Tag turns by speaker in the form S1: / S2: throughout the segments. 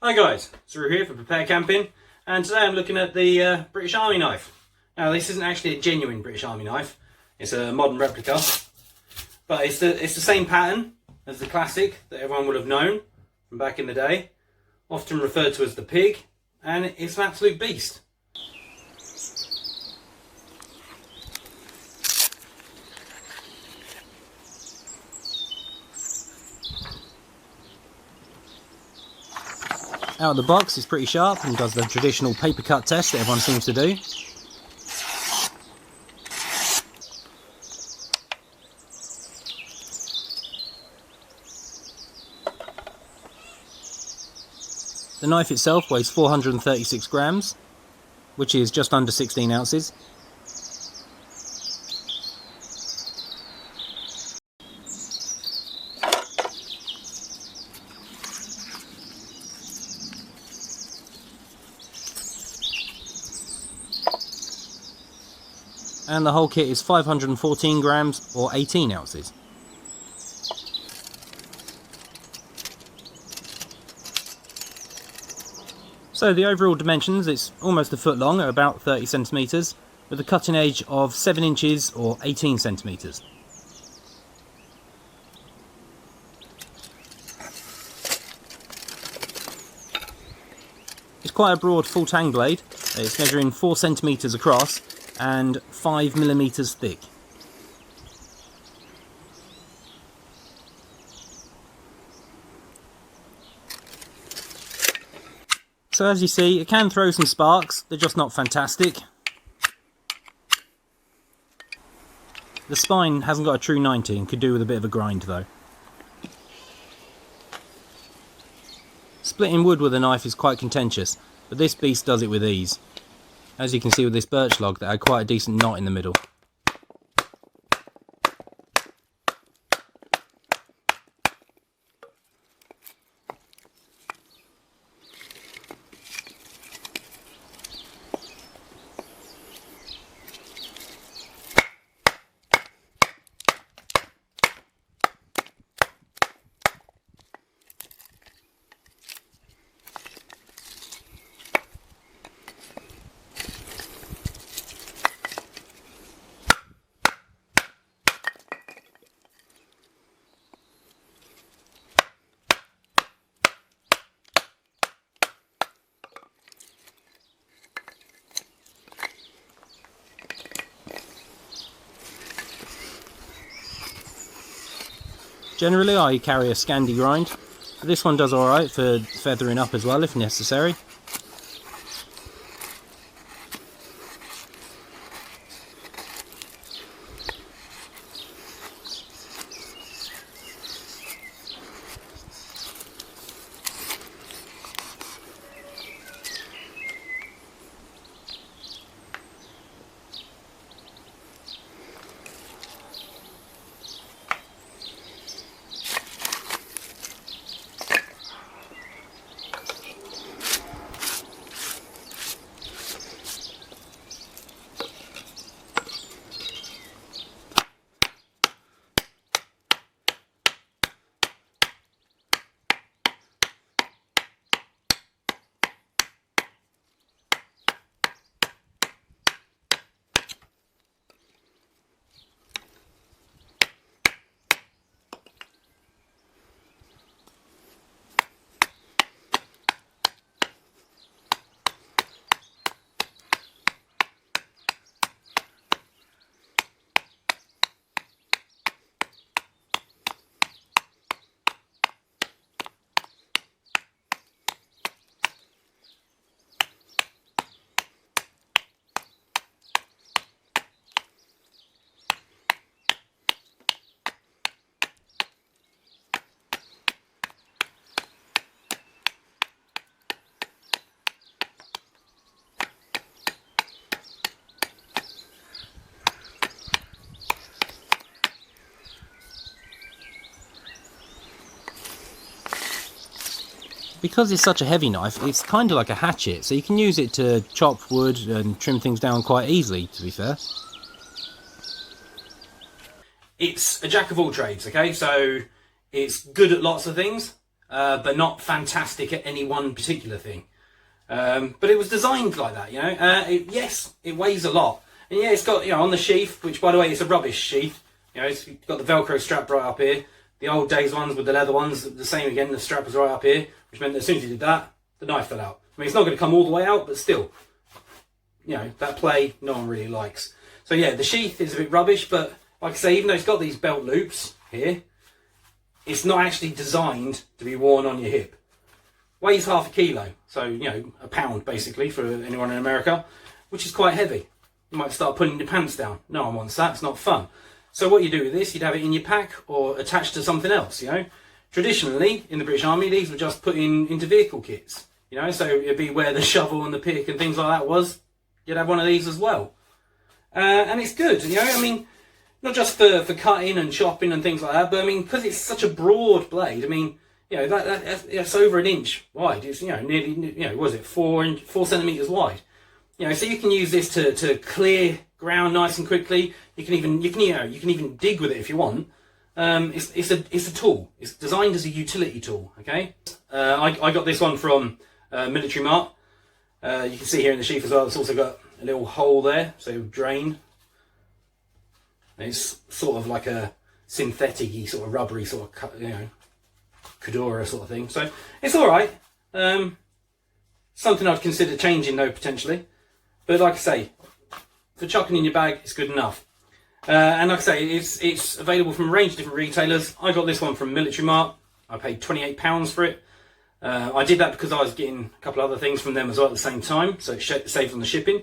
S1: Hi guys, it's Roo here for Prepare Camping, and today I'm looking at the British Army knife. Now this isn't actually a genuine British Army knife, it's a modern replica, but it's the same pattern as the classic that everyone would have known from back in the day, often referred to as the pig, and it's an absolute beast. Out of the box, it's pretty sharp and does the traditional paper cut test that everyone seems to do. The knife itself weighs 436 grams, which is just under 16 ounces. And the whole kit is 514 grams or 18 ounces. So the overall dimensions, it's almost a foot long at about 30 centimetres, with a cutting edge of 7 inches or 18 centimetres. It's quite a broad full tang blade. It's measuring 4 centimetres across and 5 millimetres thick. So as you see, it can throw some sparks, they're just not fantastic. The spine hasn't got a true 90 and could do with a bit of a grind though. Splitting wood with a knife is quite contentious, but this beast does it with ease. As you can see with this birch log that had quite a decent knot in the middle. Generally I carry a Scandi grind, but this one does alright for feathering up as well if necessary. Because it's such a heavy knife, it's kind of like a hatchet, so you can use it to chop wood and trim things down quite easily, to be fair. It's a jack of all trades, okay? So it's good at lots of things, but not fantastic at any one particular thing. But it was designed like that, you know. Yes, it weighs a lot, and yeah, it's got, you know, on the sheath, which by the way, it's a rubbish sheath. You know, it's got the Velcro strap right up here. The old days ones with the leather ones, the same again. The strap was right up here, which meant that as soon as you did that, the knife fell out. I mean, it's not going to come all the way out, but still, you know, that play no one really likes. So yeah, the sheath is a bit rubbish, but like I say, even though it's got these belt loops here, it's not actually designed to be worn on your hip. Weighs half a kilo, so, you know, a pound basically for anyone in America, which is quite heavy. You might start pulling your pants down. No one wants that, it's not fun. So what you do with this, you'd have it in your pack or attached to something else, you know. Traditionally, in the British Army, these were just put into vehicle kits, you know, so it'd be where the shovel and the pick and things like that was. You'd have one of these as well. And it's good, you know, I mean, not just for cutting and chopping and things like that, but I mean, because it's such a broad blade, I mean, you know, that's over an inch wide. It's, you know, nearly, you know, what is it, 4 centimeters wide. You know, so you can use this to clear ground nice and quickly. You can even dig with it if you want. It's a tool. It's designed as a utility tool. Okay. I got this one from Military Mart. You can see here in the sheath as well. It's also got a little hole there, so drain. It's sort of like a synthetic-y, sort of rubbery, sort of, you know, codura sort of thing. So it's all right. Something I'd consider changing though, potentially. But like I say, for chucking in your bag, it's good enough. And like I say, it's available from a range of different retailers. I got this one from Military Mart. I paid £28 for it. I did that because I was getting a couple of other things from them as well at the same time, so it saved on the shipping.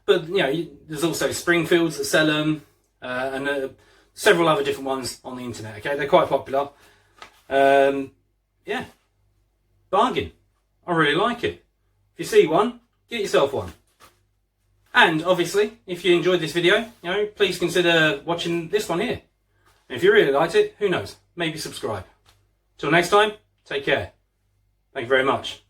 S1: But you know, there's also Springfields that sell them, and several other different ones on the internet. Okay, they're quite popular. Yeah, bargain. I really like it. If you see one, get yourself one. And obviously, if you enjoyed this video, you know, please consider watching this one here. And if you really liked it, who knows, maybe subscribe. Till next time, take care. Thank you very much.